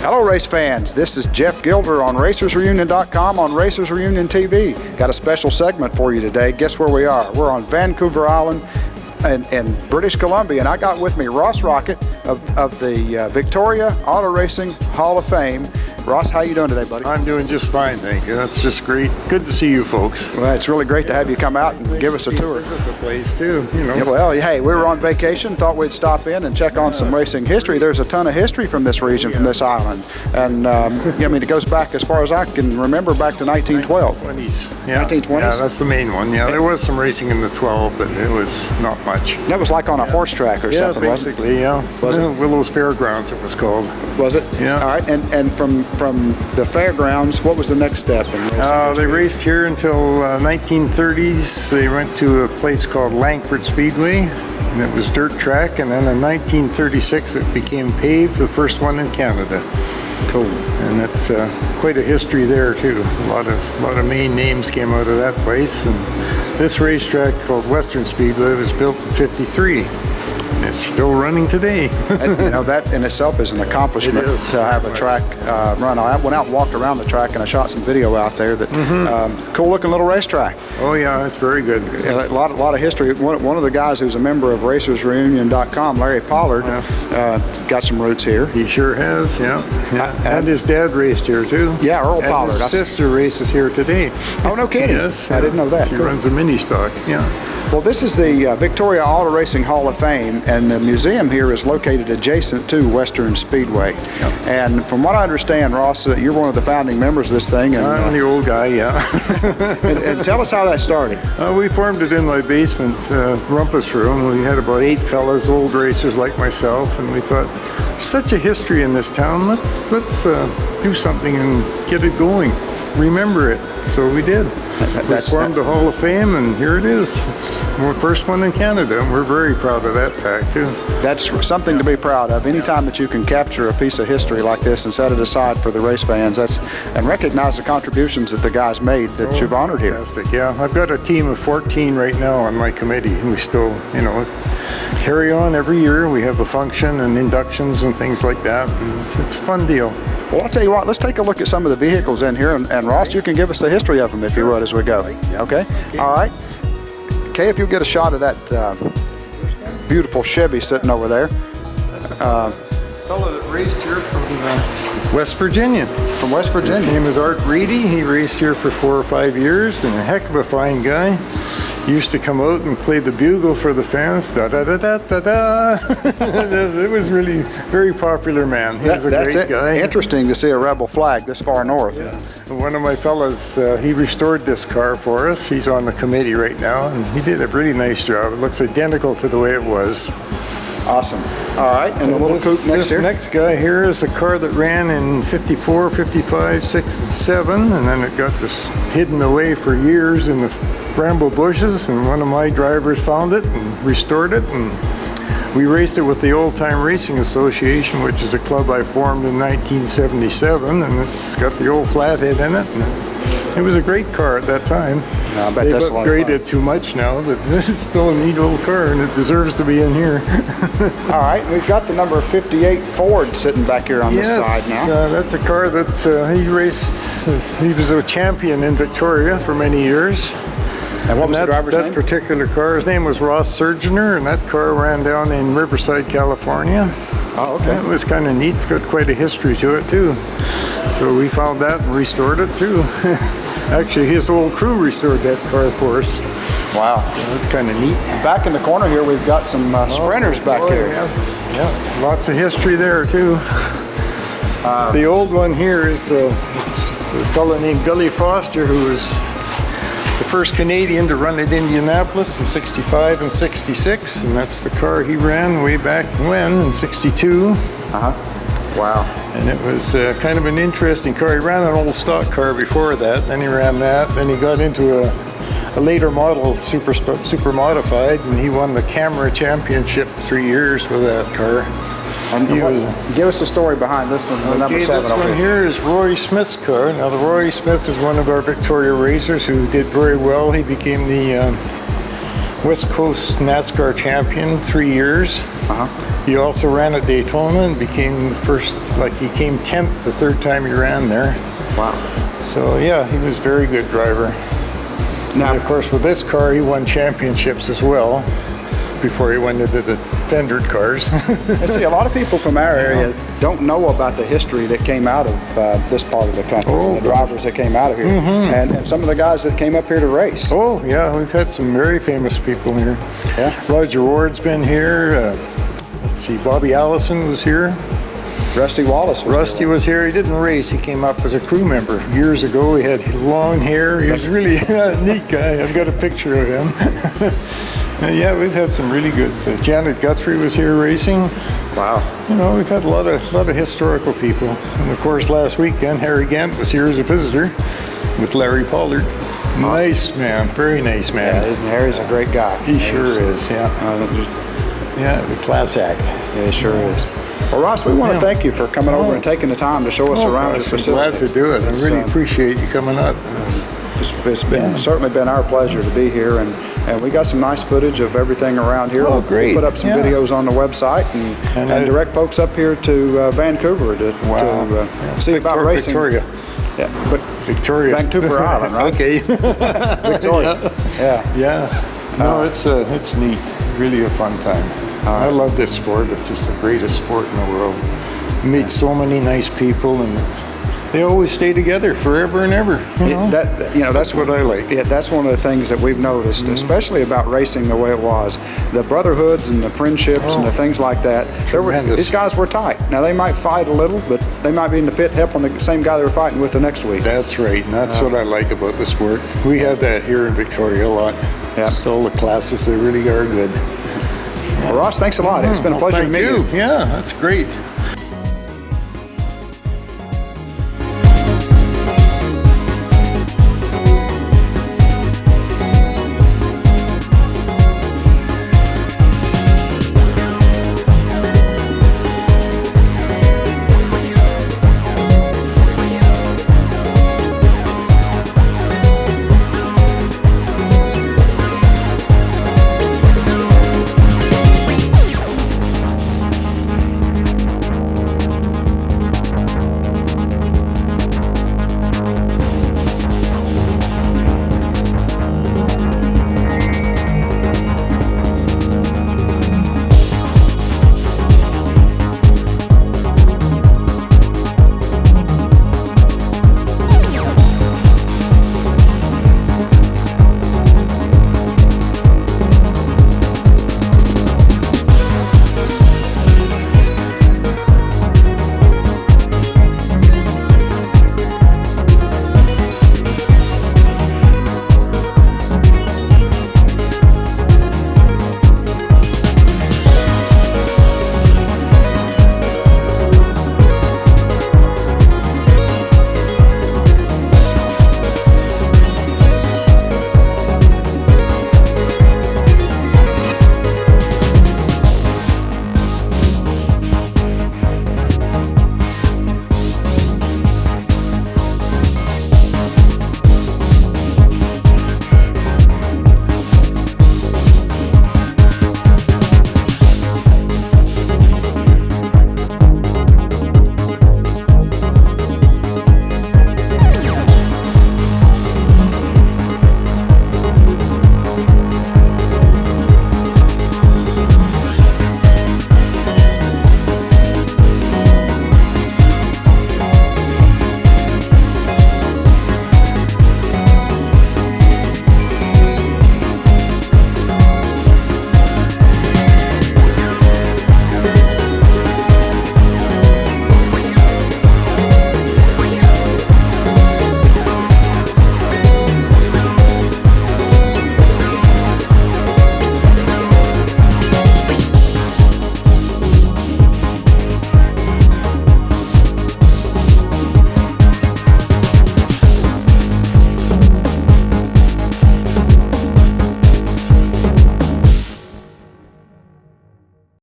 Hello race fans, this is Jeff Gilder on RacersReunion.com on Racers Reunion TV. Got a special segment for you today. Guess where we are? We're on Vancouver Island in British Columbia, and I got with me Ross Rocket of the Victoria Auto Racing Hall of Fame. Ross, how you doing today, buddy? I'm doing just fine, thank you. That's just great. Good to see you folks. Well, it's really great to have you come out and give us a tour. Visit the place too, you know. Yeah, well, hey, we were on vacation, thought we'd stop in and check on some racing history. There's a ton of history from this region, from this island, and I mean, it goes back as far as I can remember, back to 1912. 1920s. Yeah. 1920s? Yeah, that's the main one. Yeah, there was some racing in the 12, but it was not much. That was like on a horse track or something, wasn't it? Basically, yeah. Was it? Willow's Fairgrounds, it was called. Was it? Yeah. All right, and from the fairgrounds, what was the next step in racing? They raced here until 1930s. They went to a place called Langford Speedway, and it was dirt track, and then in 1936 it became paved, the first one in Canada. Cool. And that's quite a history there too. A lot of main names came out of that place. And this racetrack called Western Speedway was built in '53. It's still running today. And, you know, that in itself is an accomplishment to have a track run. I went out and walked around the track, and I shot some video out there. That cool looking little racetrack. Oh yeah, it's very good. A lot of history. One of the guys who's a member of RacersReunion.com, Larry Pollard, got some roots here. He sure has, yeah. And his dad raced here too. Yeah, Earl Pollard. His sister races here today. Oh, no kidding. Yes, I didn't know that. She Cool. runs a mini stock. Yeah. Well, this is the Victoria Auto Racing Hall of Fame, and the museum here is located adjacent to Western Speedway. Yep. And from what I understand, Ross, you're one of the founding members of this thing. And, I'm the old guy, yeah. and tell us how that started. We formed it in my basement rumpus room. We had about 8 fellas, old racers like myself, and we thought, such a history in this town. Let's do something and get it going. Remember it. So we did. We formed the Hall of Fame, and here it is. It's the first one in Canada, and we're very proud of that fact too. That's something to be proud of. Anytime that you can capture a piece of history like this and set it aside for the race fans, and recognize the contributions that the guys made that you've honored here. Fantastic. Yeah, I've got a team of 14 right now on my committee, and we still, carry on every year. We have a function and inductions and things like that. And it's a fun deal. Well, I'll tell you what, let's take a look at some of the vehicles in here, and Ross, you can give us the history of them if you would as we go. Okay? All right. Okay, if you'll get a shot of that beautiful Chevy sitting over there. A fellow that raced here from West Virginia. From West Virginia. His name is Art Reedy. He raced here for 4 or 5 years, and a heck of a fine guy. Used to come out and play the bugle for the fans. Da da da da da da. It was really very popular man. He was a great guy. Interesting to see a rebel flag this far north. Yeah. One of my fellas, he restored this car for us. He's on the committee right now, and he did a really nice job. It looks identical to the way it was. Awesome. All right, and the little coupe next here? This next guy here is a car that ran in 54, 55, 6, and 7, and then it got just hidden away for years in the bramble bushes, and one of my drivers found it and restored it, and we raced it with the Old Time Racing Association, which is a club I formed in 1977, and it's got the old flathead in it. And it was a great car at that time. No, I bet They've that's a lot of fun. upgraded too much now, but it's still a neat old car, and it deserves to be in here. All right, we've got the number 58 Ford sitting back here on this side now. That's a car that he raced. He was a champion in Victoria for many years. And what was the driver's name? That particular car, his name was Ross Surgener, and that car ran down in Riverside, California. Oh, okay. It was kind of neat. It's got quite a history to it too. So we found that and restored it too. Actually, his whole crew restored that car for us. Wow. So that's kind of neat. Back in the corner here, we've got some sprinters back here. Yeah, lots of history there too. The old one here is it's a fellow named Billy Foster, who was the first Canadian to run at Indianapolis in 65 and 66, and that's the car he ran way back when, in 62. Wow. And it was kind of an interesting car. He ran an old stock car before that, then he ran that, then he got into a later model, super modified, and he won the Camera Championship 3 years with that car. And give us the story behind this one, the number 7 this over one here is Rory Smith's car. Now, the Rory Smith is one of our Victoria racers who did very well. He became the West Coast NASCAR champion 3 years. Uh-huh. He also ran at Daytona and became the first, like he came 10th the third time he ran there. Wow. So yeah, he was a very good driver. Now, And of course, with this car, he won championships as well before he went into the fendered cars. and see, a lot of people from our area don't know about the history that came out of this part of the country, Oh, the drivers that came out of here, and some of the guys that came up here to race. Oh yeah, we've had some very famous people here. Yeah. Roger Ward's been here. Let's see, Bobby Allison was here. Rusty Wallace was Rusty was here. He didn't race. He came up as a crew member years ago. He had long hair. He was really a neat guy. I've got a picture of him. Yeah, we've had some really good. Janet Guthrie was here racing. Wow. You know, we've had a lot of historical people. And of course, last weekend, Harry Gant was here as a visitor with Larry Pollard. Nice man, very nice man. Yeah, Harry's a great guy. He sure is, yeah. Yeah, the class act. Yeah, he sure is. Well, Ross, we want to thank you for coming over and taking the time to show us around your gosh, facility. I'm glad to do it. I really appreciate you coming up. It's been certainly been our pleasure to be here, and we got some nice footage of everything around here. Oh, great. We'll put up some videos on the website and direct folks up here to Vancouver to see about racing. Victoria. Yeah, but Victoria. Vancouver Island, right? Okay. Victoria. Yeah. Yeah. No, it's neat. Really a fun time. I love this sport. It's just the greatest sport in the world. You meet so many nice people, and they always stay together forever and ever. That's what I like. Yeah, that's one of the things that we've noticed, especially about racing the way it was. The brotherhoods and the friendships and the things like that. These guys were tight. Now, they might fight a little, but they might be in the pit helping the same guy they were fighting with the next week. That's right, and that's what I like about the sport. We have that here in Victoria a lot. Yeah. Still the classes, they really are good. Well, Ross, thanks a lot. It's been a pleasure to meet you. Yeah, that's great.